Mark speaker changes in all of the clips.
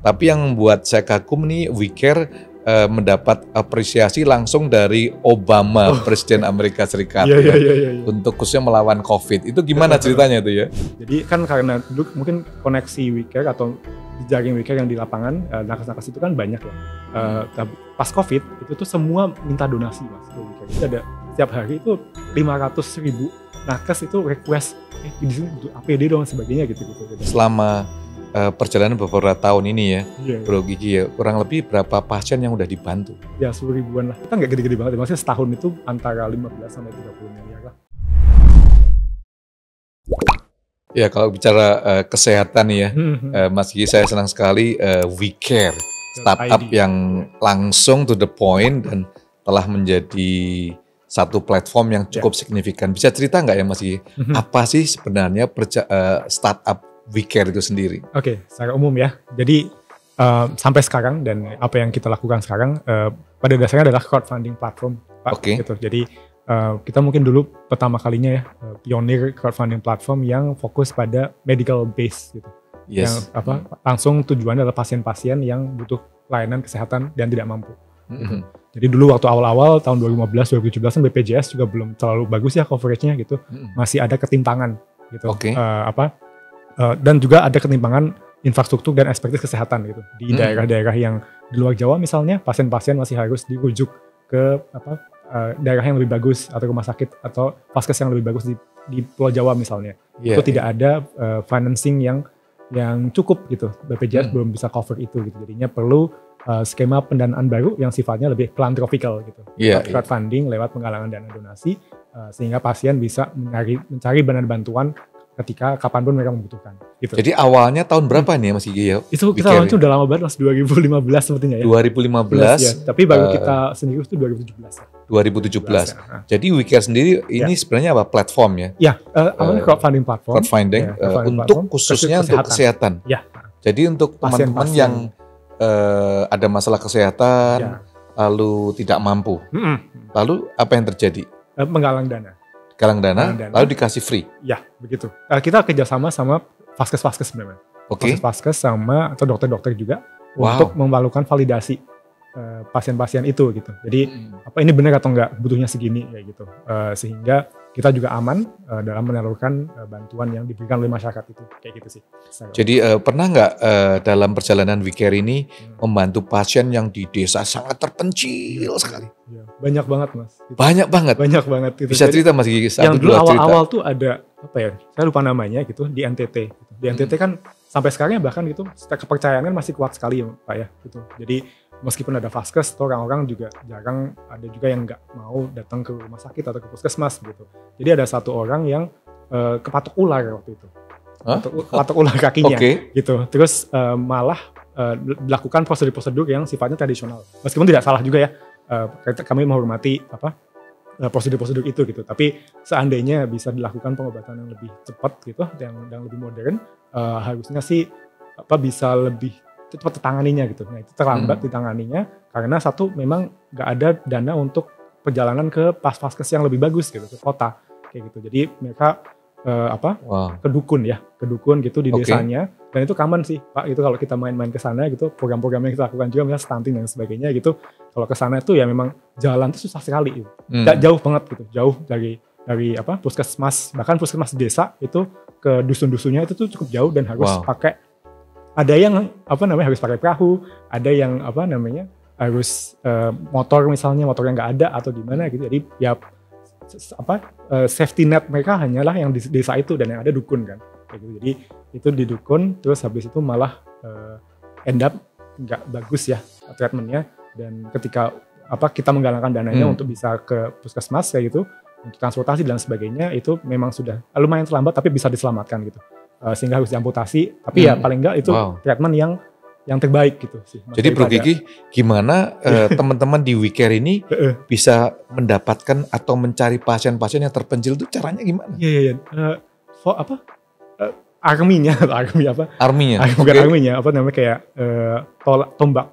Speaker 1: Tapi yang membuat saya kagum nih, WeCare mendapat apresiasi langsung dari Obama, Presiden Amerika Serikat,
Speaker 2: Iya.
Speaker 1: untuk khususnya melawan COVID. Itu gimana ceritanya itu ya?
Speaker 2: Jadi kan karena dulu mungkin koneksi WeCare atau jaring WeCare yang di lapangan, nakes-nakes itu kan banyak ya. Pas COVID itu tuh semua minta donasi Mas ke WeCare. Jadi ada setiap hari itu 500.000 nakes itu request, di sini butuh APD dong sebagainya gitu.
Speaker 1: Selama perjalanan beberapa tahun ini ya,
Speaker 2: Iya.
Speaker 1: Bro Gigi ya, kurang lebih berapa pasien yang udah dibantu?
Speaker 2: Ya 10 ribuan lah. Kita nggak gede-gede banget, maksudnya setahun itu antara 15 sampai 30 miliar lah.
Speaker 1: Ya kalau bicara kesehatan ya, Mas Gigi, saya senang sekali WeCare, startup yang langsung to the point dan telah menjadi satu platform yang cukup signifikan. Bisa cerita nggak ya Mas Gigi, apa sih sebenarnya startup WeCare itu sendiri?
Speaker 2: Oke, secara umum ya. Jadi sampai sekarang dan apa yang kita lakukan sekarang pada dasarnya adalah crowdfunding platform, Pak.
Speaker 1: Oke.
Speaker 2: Gitu. Jadi kita mungkin dulu pertama kalinya ya pionir crowdfunding platform yang fokus pada medical base gitu.
Speaker 1: Yes.
Speaker 2: Yang langsung tujuannya adalah pasien-pasien yang butuh layanan kesehatan dan tidak mampu. Gitu. Jadi dulu waktu awal-awal tahun 2015-2017 kan BPJS juga belum terlalu bagus ya coveragenya gitu. Masih ada ketimpangan gitu.
Speaker 1: Oke.
Speaker 2: Dan juga ada ketimpangan infrastruktur dan ekspertis kesehatan gitu. Di daerah-daerah yang di luar Jawa misalnya, pasien-pasien masih harus dirujuk ke daerah yang lebih bagus atau rumah sakit atau vaskes yang lebih bagus di Pulau Jawa misalnya. Itu tidak ada financing yang cukup gitu. BPJS belum bisa cover itu gitu. Jadinya perlu skema pendanaan baru yang sifatnya lebih philanthropical gitu. Crowdfunding lewat penggalangan dana donasi sehingga pasien bisa mencari bantuan ketika kapanpun mereka membutuhkan. Gitu.
Speaker 1: Jadi awalnya tahun berapa nih Mas Gigi ya?
Speaker 2: Itu kita launch udah lama banget Mas, 2015 sepertinya ya.
Speaker 1: 2015.
Speaker 2: Ya. Tapi baru kita sendiri itu 2017 ya.
Speaker 1: 2017. Jadi WeCare sendiri ini sebenarnya apa? Platform ya?
Speaker 2: Ya, awalnya crowdfunding platform.
Speaker 1: Crowdfunding untuk khususnya untuk kesehatan.
Speaker 2: Ya.
Speaker 1: Jadi untuk teman-teman yang ada masalah kesehatan, lalu tidak mampu. Lalu apa yang terjadi?
Speaker 2: Menggalang dana.
Speaker 1: Galang dana, lalu dikasih free.
Speaker 2: Ya, begitu. Kita kerjasama sama vaskes-vaskes memang. Vaskes sama atau dokter-dokter juga untuk melakukan validasi pasien-pasien itu gitu. Jadi apa ini benar atau enggak, butuhnya segini kayak gitu. Sehingga kita juga aman dalam menyalurkan bantuan yang diberikan oleh masyarakat itu kayak gitu sih.
Speaker 1: Jadi pernah nggak dalam perjalanan WeCare ini membantu pasien yang di desa sangat terpencil sekali?
Speaker 2: Ya, banyak banget Mas. Gitu.
Speaker 1: Banyak banget. Gitu. Bisa cerita Mas Gigi?
Speaker 2: Yang dulu awal-awal tuh ada apa ya? Saya lupa namanya gitu di NTT. Gitu. Di NTT kan sampai sekarang bahkan gitu kepercayaan kan masih kuat sekali ya Pak ya. Gitu. Jadi meskipun ada vaskes, orang-orang juga jarang, ada juga yang nggak mau datang ke rumah sakit atau ke puskesmas gitu. Jadi ada satu orang yang kepatok ular waktu itu, kepatok ular kakinya, gitu. Terus malah dilakukan prosedur-prosedur yang sifatnya tradisional. Meskipun tidak salah juga ya, kami menghormati prosedur-prosedur itu gitu. Tapi seandainya bisa dilakukan pengobatan yang lebih cepat gitu, yang lebih modern, harusnya sih bisa lebih cepat ditanganinya gitu. Nah itu terlambat ditanganinya karena satu memang nggak ada dana untuk perjalanan ke vaskes yang lebih bagus gitu, ke kota kayak gitu. Jadi mereka ke dukun gitu di desanya, dan itu common sih Pak. Itu kalau kita main-main ke sana gitu, program-program yang kita lakukan juga misalnya stunting dan sebagainya gitu. Kalau ke sana itu ya memang jalan itu susah sekali gitu. Jauh banget gitu, jauh dari puskesmas, bahkan puskesmas desa itu ke dusun-dusunnya itu tuh cukup jauh dan harus pakai, ada yang harus pakai perahu, ada yang harus motor misalnya, motornya nggak ada atau gimana gitu. Jadi ya safety net mereka hanyalah yang di desa itu dan yang ada dukun kan. Kayak gitu. Jadi itu di dukun, terus habis itu malah end up nggak bagus ya treatmentnya, dan ketika kita menggalangkan dananya untuk bisa ke puskesmas kayak gitu, untuk transportasi dan sebagainya, itu memang sudah lumayan terlambat tapi bisa diselamatkan gitu. Sehingga harus diamputasi, tapi ya paling enggak itu treatment yang terbaik gitu sih.
Speaker 1: Jadi Bro Gigi, gimana teman-teman di WeCare ini bisa mendapatkan atau mencari pasien-pasien yang terpencil itu caranya gimana?
Speaker 2: Iya. Arminya, bukan arminya, kayak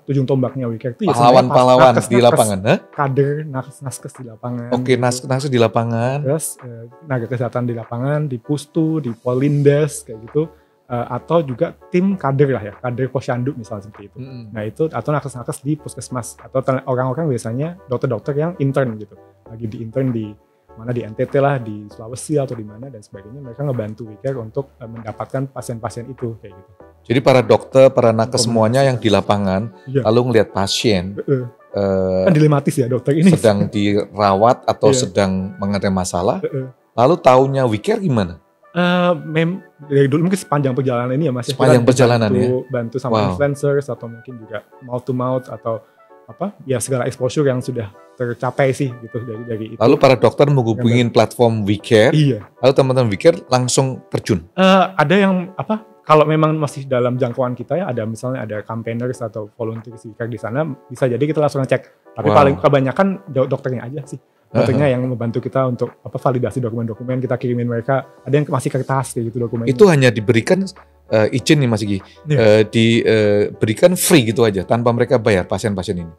Speaker 2: ujung tombaknya WeCare itu
Speaker 1: pahlawan di lapangan,
Speaker 2: kader naskes di lapangan.
Speaker 1: Naskes di lapangan.
Speaker 2: Terus tenaga kesehatan di lapangan, di Pustu, di Polindes kayak gitu. atau juga tim kader lah ya, kader posyandu misalnya seperti itu. Nah itu atau nakes-nakes di puskesmas atau orang-orang biasanya dokter-dokter yang intern gitu, lagi di intern di mana di NTT lah, di Sulawesi atau di mana dan sebagainya, mereka ngebantu WeCare untuk mendapatkan pasien-pasien itu kayak gitu.
Speaker 1: Jadi para dokter, para nakes semuanya yang di lapangan lalu ngelihat pasien
Speaker 2: kan dilematis ya dokter ini
Speaker 1: sedang dirawat atau sedang mengalami masalah, lalu taunya WeCare gimana?
Speaker 2: Dari dulu mungkin sepanjang perjalanan ini ya Mas.
Speaker 1: Sepanjang perjalanan
Speaker 2: bantu sama influencers atau mungkin juga mouth to mouth atau apa ya segala exposure yang sudah tercapai sih gitu dari itu.
Speaker 1: Lalu para dokter menghubungin platform WeCare.
Speaker 2: Iya.
Speaker 1: Lalu teman-teman WeCare langsung terjun.
Speaker 2: Ada yang apa? Kalau memang masih dalam jangkauan kita ya, ada misalnya ada campaigners atau volunteer WeCare di sana, bisa jadi kita langsung ngecek. Tapi paling kebanyakan dokternya aja sih. Dokternya yang membantu kita untuk apa validasi dokumen-dokumen, kita kirimin mereka. Ada yang masih kertas kayak gitu dokumennya. Itu
Speaker 1: hanya diberikan izin nih Mas Gigi, diberikan free gitu aja tanpa mereka bayar pasien-pasien ini.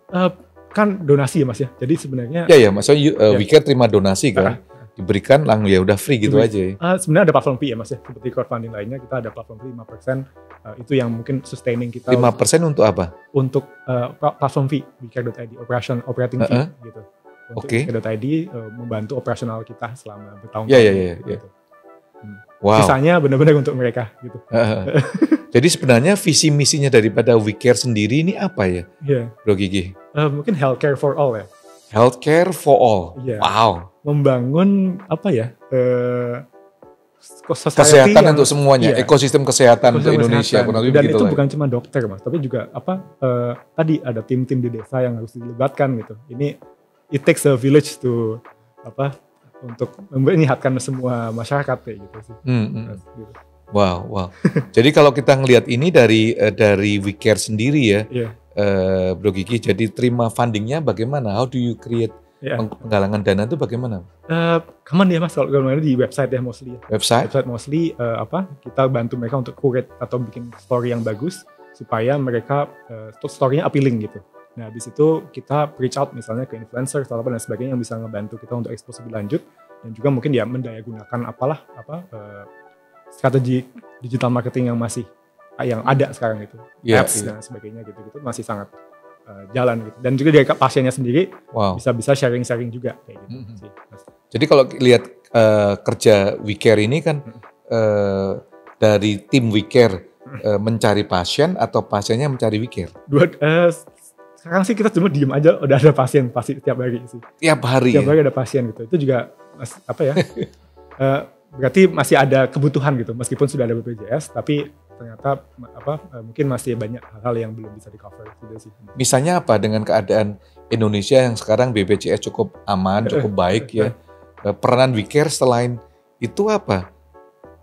Speaker 2: Kan donasi ya Mas ya. Jadi sebenarnya
Speaker 1: maksudnya WeCare terima donasi kan. Diberikan langsung ya udah free gitu aja.
Speaker 2: Sebenarnya ada platform fee ya Mas ya. Seperti crowdfunding lainnya kita ada platform fee 5%, itu yang mungkin sustaining kita.
Speaker 1: 5% untuk apa?
Speaker 2: Untuk platform fee WeCare.id, operating fee gitu. Untuk WeCare.id membantu operasional kita selama bertahun-tahun. Gitu.
Speaker 1: Wow.
Speaker 2: Sisanya benar-benar untuk mereka gitu.
Speaker 1: Jadi sebenarnya visi misinya daripada WeCare sendiri ini apa ya, Bro Gigi?
Speaker 2: Mungkin healthcare for all ya.
Speaker 1: Healthcare for all.
Speaker 2: Wow. Membangun apa ya?
Speaker 1: Kesehatan untuk semuanya, ekosistem kesehatan untuk Indonesia.
Speaker 2: Dan itu bukan cuma dokter Mas, tapi juga apa? Tadi ada tim-tim di desa yang harus dilibatkan gitu. Ini it takes a village to apa? Untuk menyehatkan semua masyarakat kayak gitu sih. Gitu.
Speaker 1: Wow. Jadi kalau kita ngelihat ini dari WeCare sendiri ya, Bro Gigi, jadi terima fundingnya bagaimana? How do you create penggalangan dana itu bagaimana?
Speaker 2: Kapan ya Mas, kalau di website ya mostly.
Speaker 1: Website
Speaker 2: mostly kita bantu mereka untuk curate atau bikin story yang bagus supaya mereka story-nya appealing gitu. Nah, di situ kita reach out misalnya ke influencer atau apa dan sebagainya yang bisa ngebantu kita untuk expose lebih lanjut, dan juga mungkin dia mendaya gunakan strategi digital marketing yang masih yang ada sekarang itu, apps dan sebagainya gitu masih sangat jalan gitu. Dan juga dari pasiennya sendiri bisa sharing juga kayak gitu sih.
Speaker 1: Jadi kalau lihat kerja WeCare ini kan dari tim WeCare mencari pasien atau pasiennya mencari WeCare?
Speaker 2: Sekarang sih kita cuma diem aja, udah ada pasien pasti tiap hari sih.
Speaker 1: Tiap hari
Speaker 2: ada pasien gitu. Itu juga berarti masih ada kebutuhan gitu. Meskipun sudah ada BPJS, tapi ternyata mungkin masih banyak hal-hal yang belum bisa di cover gitu sih.
Speaker 1: Misalnya apa dengan keadaan Indonesia yang sekarang BPJS cukup aman, cukup baik ya. Peranan WeCare selain itu apa?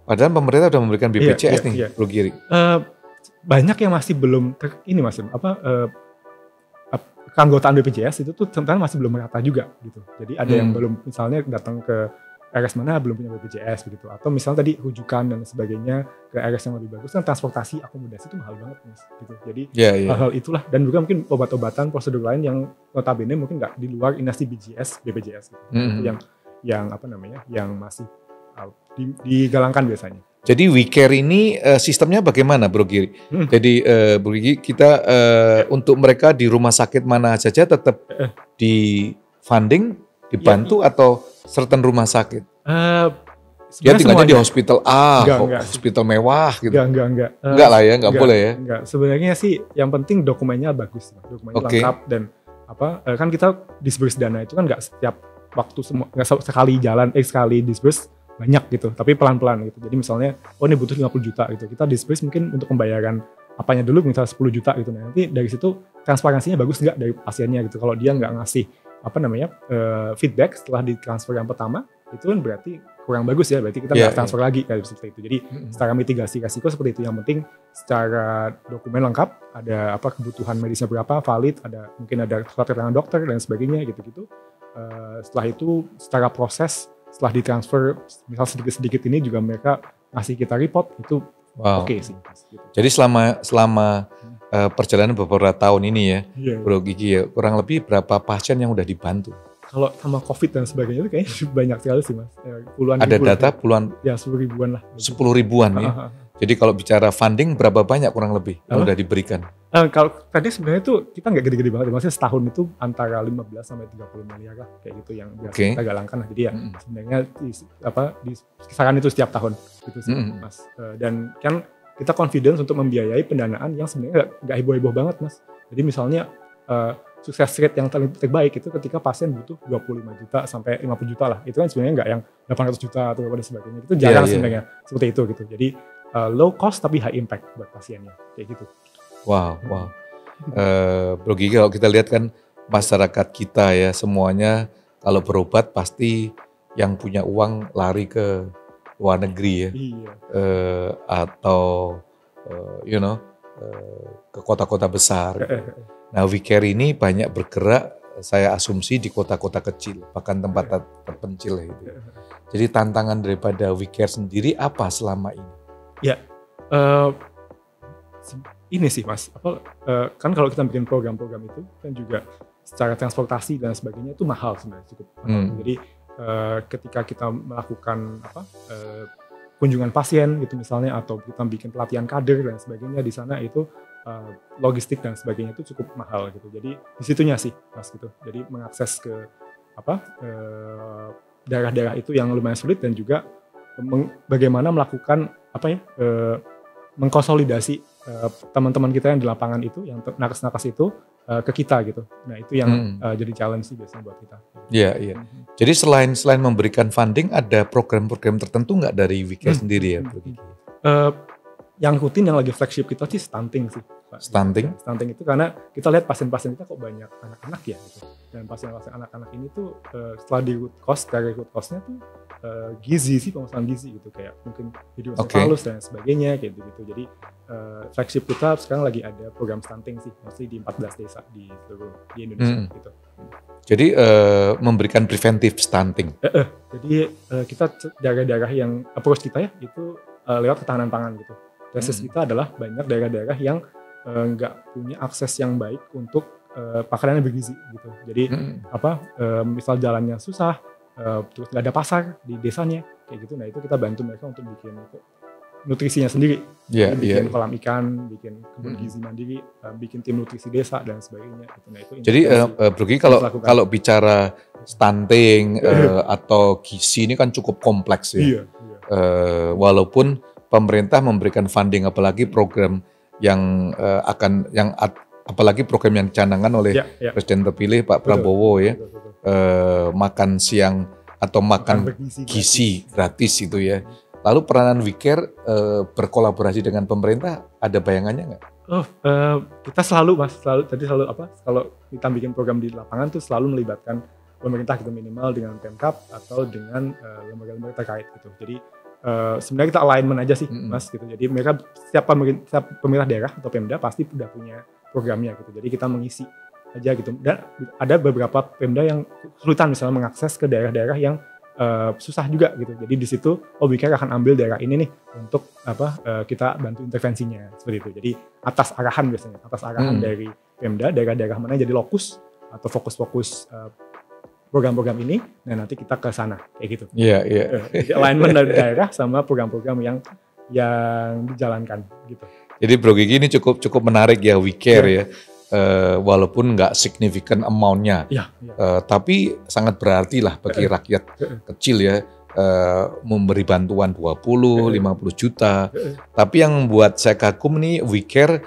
Speaker 1: Padahal pemerintah sudah memberikan BPJS nih, Bro Giri.
Speaker 2: Banyak yang masih belum keanggotaan BPJS itu tuh sebenarnya masih belum merata juga gitu. Jadi ada yang belum misalnya datang ke RS mana belum punya BPJS begitu, atau misalnya tadi rujukan dan sebagainya ke RS yang lebih bagus kan transportasi akomodasi itu mahal banget Mas gitu. Jadi hal-hal itulah, dan juga mungkin obat-obatan prosedur lain yang notabene mungkin nggak di luar inasi BPJS gitu. Yang masih digalangkan biasanya.
Speaker 1: Jadi WeCare ini sistemnya bagaimana Bro Giri? Jadi Bro Giri, kita untuk mereka di rumah sakit mana saja tetap di funding, dibantu atau certain rumah sakit? Dia tinggalnya di hospital hospital mewah gitu.
Speaker 2: Enggak.
Speaker 1: Enggak lah ya, enggak boleh ya.
Speaker 2: Enggak. Sebenarnya sih yang penting dokumennya bagus, dokumennya lengkap, dan kan kita disburse dana itu kan enggak setiap waktu semua, enggak sekali jalan sekali disburse banyak gitu, tapi pelan-pelan gitu. Jadi misalnya, ini butuh 50 juta gitu, kita disburse mungkin untuk pembayaran apanya dulu misalnya 10 juta gitu. Nanti dari situ transparansinya bagus nggak dari pasiennya gitu. Kalau dia nggak ngasih feedback setelah ditransfer yang pertama, itu kan berarti kurang bagus ya, berarti kita nggak transfer lagi kayak seperti itu. Jadi secara mitigasi resiko seperti itu. Yang penting secara dokumen lengkap, ada kebutuhan medisnya berapa, valid, mungkin ada surat keterangan dokter dan sebagainya gitu-gitu. Setelah itu secara proses, setelah ditransfer misal sedikit-sedikit ini juga mereka ngasih kita report, itu oke sih. Gitu.
Speaker 1: Jadi selama perjalanan beberapa tahun ini ya, Bro Gigi ya, kurang lebih berapa pasien yang udah dibantu?
Speaker 2: Kalau sama COVID dan sebagainya itu kayaknya banyak sekali sih Mas. Puluhan
Speaker 1: ada
Speaker 2: ribu
Speaker 1: data
Speaker 2: lah.
Speaker 1: Puluhan?
Speaker 2: Ya 10 ribuan lah.
Speaker 1: 10 ribuan ya. Jadi kalau bicara funding berapa banyak kurang lebih yang udah diberikan?
Speaker 2: Kalau tadi sebenarnya tuh kita nggak gede-gede banget, maksudnya setahun itu antara 15 sampai 30 miliar lah kayak gitu yang biasa kita galangkan lah. Jadi ya sebenarnya di kisaran itu setiap tahun gitu sih Mas. Dan kan kita confidence untuk membiayai pendanaan yang sebenarnya nggak heboh-heboh banget Mas. Jadi misalnya sukses rate yang terbaik itu ketika pasien butuh 25 juta sampai 50 juta lah. Itu kan sebenarnya nggak yang 800 juta atau dan sebagainya. Itu jarang sebenarnya seperti itu gitu. Jadi low cost tapi high impact buat pasiennya kayak gitu.
Speaker 1: Wow. Bro Gigi, kalau kita lihat kan masyarakat kita ya semuanya kalau berobat pasti yang punya uang lari ke luar negeri ya.
Speaker 2: Iya.
Speaker 1: Atau ke kota-kota besar. Nah, WeCare ini banyak bergerak, saya asumsi di kota-kota kecil, bahkan tempat terpencil gitu. Jadi tantangan daripada WeCare sendiri apa selama ini?
Speaker 2: Ya, ini sih Mas, kan kalau kita bikin program-program itu kan juga secara transportasi dan sebagainya itu mahal sebenarnya, cukup mahal. Jadi ketika kita melakukan kunjungan pasien gitu misalnya, atau kita bikin pelatihan kader dan sebagainya di sana, itu logistik dan sebagainya itu cukup mahal gitu. Jadi disitunya sih Mas gitu. Jadi mengakses ke daerah-daerah itu yang lumayan sulit, dan juga bagaimana melakukan mengkonsolidasi teman-teman kita yang di lapangan itu, yang nakes-nakes itu ke kita gitu. Nah itu yang jadi challenge sih biasanya buat kita.
Speaker 1: Iya. Jadi selain memberikan funding, ada program-program tertentu nggak dari WeCare sendiri ya?
Speaker 2: Yang rutin yang lagi flagship kita sih stunting sih.
Speaker 1: Stunting?
Speaker 2: Stunting itu karena kita lihat pasien-pasien kita kok banyak anak-anak ya gitu. Dan pasien-pasien anak-anak ini tuh setelah di root cause, dari root cause-nya tuh gizi sih, permasalahan gizi gitu, kayak mungkin hidrocephalus dan sebagainya kayak gitu. Jadi flagship kita sekarang lagi ada program stunting sih, mostly di 14 desa di seluruh di Indonesia gitu.
Speaker 1: Jadi memberikan preventive stunting.
Speaker 2: Jadi kita daerah-daerah yang approach kita ya itu lewat ketahanan pangan gitu. Tesis kita adalah banyak daerah-daerah yang nggak punya akses yang baik untuk makanan yang bergizi gitu. Jadi misal jalannya susah, terus nggak ada pasar di desanya kayak gitu. Nah itu kita bantu mereka untuk bikin nutrisinya sendiri, bikin kolam ikan, bikin kebun gizi mandiri, bikin tim nutrisi desa dan sebagainya. Gitu. Nah itu.
Speaker 1: Jadi Bro Gigi, kalau bicara stunting atau gizi ini kan cukup kompleks ya. Iya. Walaupun pemerintah memberikan funding, apalagi program yang apalagi program yang dicanangkan oleh Presiden terpilih Pak Prabowo ya, makan siang atau makan gizi gratis itu ya. Lalu peranan WeCare berkolaborasi dengan pemerintah, ada bayangannya nggak?
Speaker 2: Kita selalu kalau kita bikin program di lapangan tuh selalu melibatkan pemerintah gitu, minimal dengan Pemkab atau dengan lembaga-lembaga terkait gitu. Jadi sebenarnya kita alignment aja sih Mas gitu. Jadi mereka setiap pemerintah daerah atau Pemda pasti udah punya programnya gitu. Jadi kita mengisi aja gitu. Dan ada beberapa Pemda yang kesulitan misalnya mengakses ke daerah-daerah yang susah juga gitu. Jadi di situ WeCare akan ambil daerah ini nih untuk kita bantu intervensinya seperti itu. Jadi atas arahan dari Pemda, daerah-daerah mana jadi lokus atau fokus-fokus program-program ini, nah nanti kita ke sana kayak gitu.
Speaker 1: Iya.
Speaker 2: Jadi alignment dari daerah sama program-program yang dijalankan gitu.
Speaker 1: Jadi Bro Gigi ini cukup menarik ya WeCare ya. Walaupun nggak signifikan amount-nya, tapi sangat berarti lah bagi rakyat kecil ya, memberi bantuan 20, 50 juta. Tapi yang membuat saya kagum nih, WeCare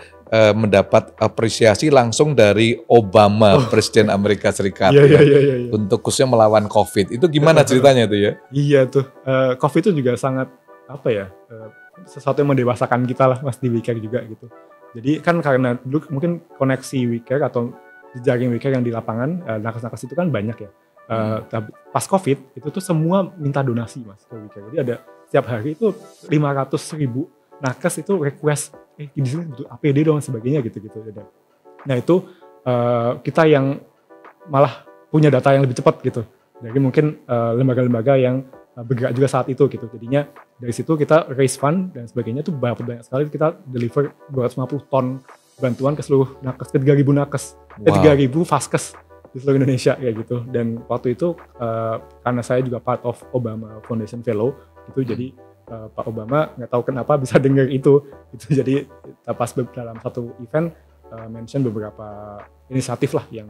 Speaker 1: mendapat apresiasi langsung dari Obama, Presiden Amerika Serikat, untuk khususnya melawan COVID. Itu gimana ceritanya tuh ya?
Speaker 2: Iya tuh, COVID itu juga sangat sesuatu yang mendewasakan kita lah Mas di WeCare juga gitu. Jadi kan karena dulu mungkin koneksi WeCare atau jaring WeCare yang di lapangan, nakes-nakes itu kan banyak ya. Pas COVID itu tuh semua minta donasi Mas ke WeCare. Jadi ada setiap hari itu 500.000 nakes itu request, di sini butuh APD dong sebagainya gitu-gitu. Nah itu kita yang malah punya data yang lebih cepat gitu. Jadi mungkin lembaga-lembaga yang bergerak juga saat itu gitu. Jadinya dari situ kita raise fund dan sebagainya tuh banyak sekali, kita deliver 250 ton bantuan ke seluruh nakes, ke 3.000 nakes, 3.000 vaskes di seluruh Indonesia kayak gitu. Dan waktu itu karena saya juga part of Obama Foundation Fellow gitu, jadi Pak Obama nggak tahu kenapa bisa dengar itu. Jadi pas dalam satu event mention beberapa inisiatif lah yang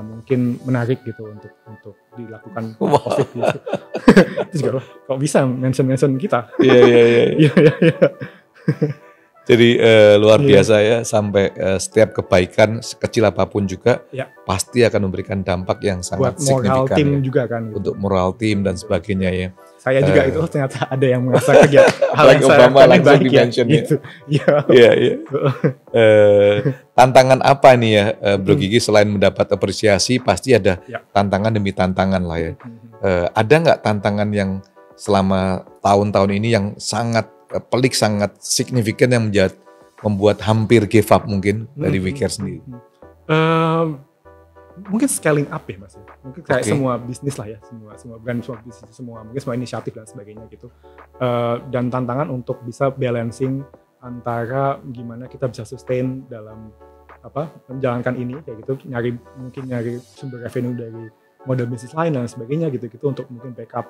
Speaker 2: mungkin menarik gitu untuk dilakukan COVID gitu. Terus juga kok bisa mention kita?
Speaker 1: Iya. Jadi luar biasa ya, sampai setiap kebaikan sekecil apapun juga pasti akan memberikan dampak yang sangat signifikan.
Speaker 2: Buat moral tim juga kan. Gitu.
Speaker 1: Untuk moral tim dan sebagainya ya.
Speaker 2: Saya juga itu ternyata ada yang merasa kegiatan hal yang
Speaker 1: Obama langsung di-mention ya.
Speaker 2: Gitu.
Speaker 1: Iya. Tantangan apa nih ya Bro Gigi, selain mendapat apresiasi pasti ada tantangan demi tantangan lah ya. Ada nggak tantangan yang selama tahun-tahun ini yang sangat pelik, sangat signifikan yang membuat hampir give up mungkin dari WeCare sendiri?
Speaker 2: Mungkin scaling up ya Mas. Mungkin kayak semua bisnis lah ya, semua brand, semua bisnis, mungkin semua inisiatif dan sebagainya gitu. Dan tantangan untuk bisa balancing antara gimana kita bisa sustain dalam menjalankan ini kayak gitu, nyari sumber revenue dari model bisnis lain dan sebagainya gitu untuk mungkin backup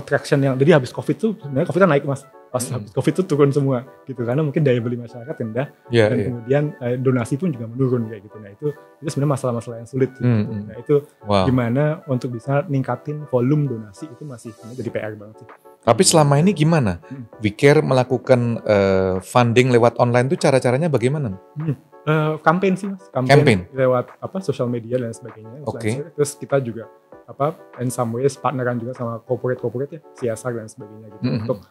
Speaker 2: traction yang jadi habis COVID tuh sebenarnya COVID kan naik Mas. Pas habis COVID tuh turun semua gitu karena mungkin daya beli masyarakat rendah dan kemudian donasi pun juga menurun kayak gitu. Nah itu sebenarnya masalah-masalah yang sulit gitu. Nah itu gimana untuk bisa ningkatin volume donasi itu masih jadi PR banget sih.
Speaker 1: Tapi selama ini gimana? WeCare melakukan funding lewat online itu cara-caranya bagaimana?
Speaker 2: Campaign sih Mas. Campaign lewat sosial media dan sebagainya. Terus kita juga in some ways partneran juga sama corporate ya, CSR dan sebagainya gitu untuk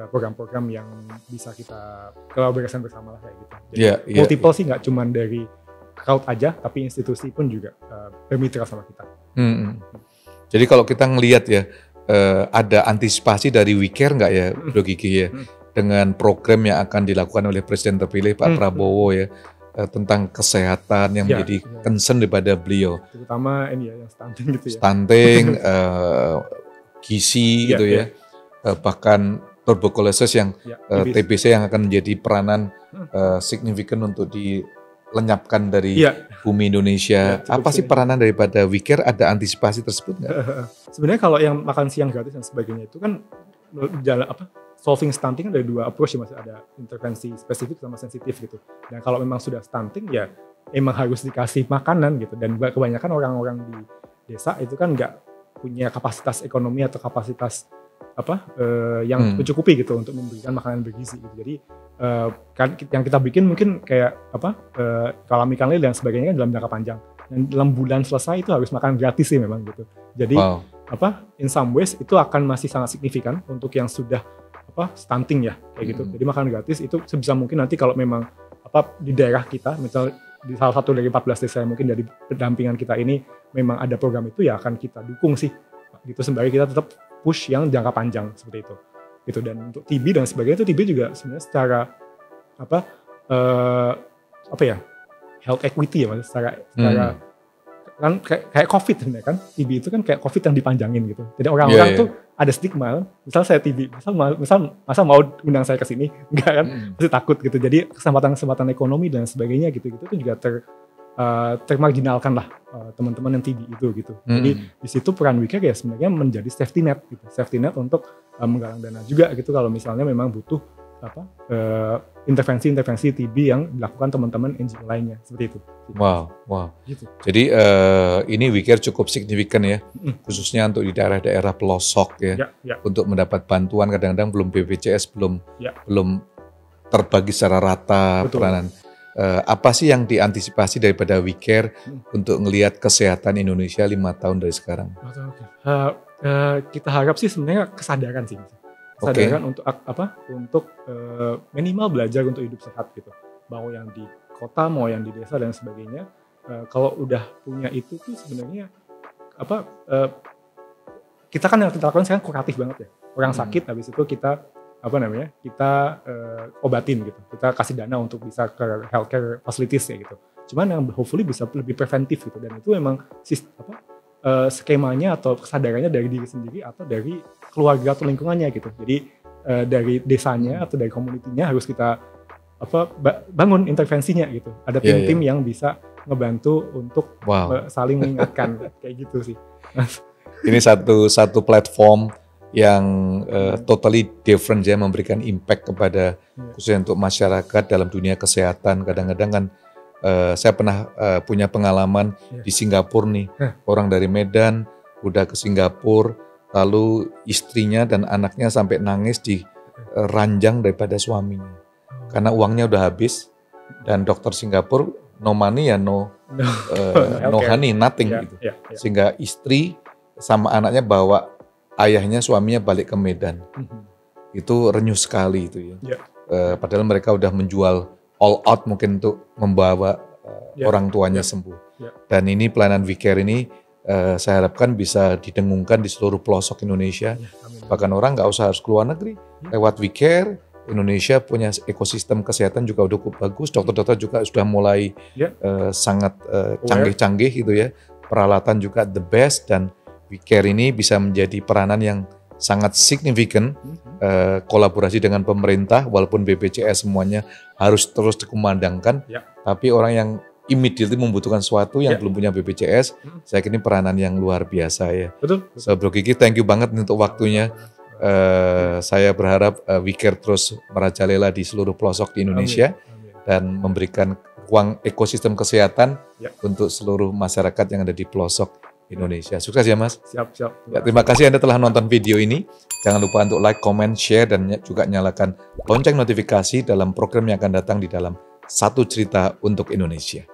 Speaker 2: program-program yang bisa kita kolaborasikan bersama lah kayak gitu. Jadi multiple sih, nggak cuma dari crowd aja, tapi institusi pun juga bermitra sama kita.
Speaker 1: Jadi kalau kita ngelihat ya, ada antisipasi dari WeCare nggak ya, Bro Gigi ya, dengan program yang akan dilakukan oleh Presiden terpilih Pak Prabowo ya, tentang kesehatan yang menjadi concern daripada beliau.
Speaker 2: Terutama ini ya, yang stunting gitu ya.
Speaker 1: Stunting, gizi gitu ya. Bahkan tuberkulosis yang TBC yang akan menjadi peranan signifikan untuk dilenyapkan dari bumi Indonesia. Apa sih peranan daripada WeCare? Ada antisipasi tersebut nggak?
Speaker 2: Sebenarnya kalau yang makan siang gratis dan sebagainya itu kan solving stunting ada dua approach ya, masih ada intervensi spesifik sama sensitif gitu. Dan kalau memang sudah stunting ya emang harus dikasih makanan gitu. Dan kebanyakan orang-orang di desa itu kan nggak punya kapasitas ekonomi atau kapasitas yang mencukupi gitu untuk memberikan makanan bergizi gitu. Jadi yang kita bikin mungkin kayak kalau ikan lele dan sebagainya kan dalam jangka panjang. Dan dalam bulan selesai itu harus makan gratis sih memang gitu. Jadi in some ways itu akan masih sangat signifikan untuk yang sudah stunting ya kayak gitu. Jadi makan gratis itu sebisa mungkin nanti kalau memang di daerah kita, misal di salah satu dari 14 desa mungkin dari pendampingan kita ini memang ada program itu ya akan kita dukung sih gitu, sembari kita tetap push yang jangka panjang seperti itu gitu. Dan untuk TB dan sebagainya itu TB juga sebenarnya secara health equity ya, secara kan kayak COVID sebenarnya kan, TB itu kan kayak COVID yang dipanjangin gitu. Jadi orang-orang tuh ada stigma, misal saya TB, masa mau undang saya ke sini, enggak kan, pasti takut gitu. Jadi kesempatan ekonomi dan sebagainya gitu itu juga termarginalkan lah teman-teman yang TB itu gitu. Jadi di situ peran WeCare ya sebenarnya menjadi safety net gitu, safety net untuk menggalang dana juga gitu kalau misalnya memang butuh intervensi TB yang dilakukan teman-teman NGO lainnya seperti itu.
Speaker 1: Wow. Gitu. Jadi ini WeCare cukup signifikan ya, khususnya untuk di daerah-daerah pelosok ya. Untuk mendapat bantuan kadang-kadang belum BPJS belum terbagi secara rata peranan. Apa sih yang diantisipasi daripada WeCare untuk ngelihat kesehatan Indonesia 5 tahun dari sekarang?
Speaker 2: Kita harap sih sebenarnya kesadaran sih. Kesadaran untuk minimal belajar untuk hidup sehat gitu. Mau yang di kota, mau yang di desa dan sebagainya. Kalau udah punya itu tuh sebenarnya kita kan yang kita lakukan sekarang kuratif banget ya. Orang sakit habis itu kita obatin gitu. Kita kasih dana untuk bisa ke healthcare facilities ya gitu. Cuman yang hopefully bisa lebih preventif gitu, dan itu memang skemanya atau kesadarannya dari diri sendiri atau dari keluarga atau lingkungannya gitu. Jadi dari desanya atau dari komunitinya harus kita bangun intervensinya gitu. Ada tim-tim yang bisa ngebantu untuk saling mengingatkan kayak gitu sih.
Speaker 1: Ini satu platform yang totally different ya, memberikan impact kepada khususnya untuk masyarakat dalam dunia kesehatan. Kadang-kadang kan saya pernah punya pengalaman di Singapura nih, orang dari Medan udah ke Singapura, lalu istrinya dan anaknya sampai nangis di ranjang daripada suaminya karena uangnya udah habis, dan dokter Singapura no money ya no honey, nothing gitu. Sehingga istri sama anaknya bawa ayahnya, suaminya balik ke Medan. Itu renyuh sekali itu ya. Padahal mereka udah menjual all out mungkin untuk membawa orang tuanya sembuh. Dan ini pelayanan WeCare ini saya harapkan bisa didengungkan di seluruh pelosok Indonesia. Bahkan orang nggak usah harus keluar negeri. Lewat WeCare, Indonesia punya ekosistem kesehatan juga udah cukup bagus. Dokter-dokter juga sudah mulai sangat canggih-canggih gitu ya. Peralatan juga the best, dan WeCare ini bisa menjadi peranan yang sangat signifikan, kolaborasi dengan pemerintah, walaupun BPJS semuanya harus terus dikumandangkan, tapi orang yang immediately membutuhkan sesuatu yang belum punya BPJS, saya kira ini peranan yang luar biasa ya.
Speaker 2: Betul.
Speaker 1: So, Bro Kiki, thank you banget untuk waktunya. Saya berharap WeCare terus merajalela di seluruh pelosok di Indonesia dan memberikan ruang ekosistem kesehatan untuk seluruh masyarakat yang ada di pelosok Indonesia. Sukses ya Mas.
Speaker 2: Siap.
Speaker 1: Ya, terima kasih Anda telah nonton video ini. Jangan lupa untuk like, comment, share, dan juga nyalakan lonceng notifikasi dalam program yang akan datang di dalam Satu Cerita untuk Indonesia.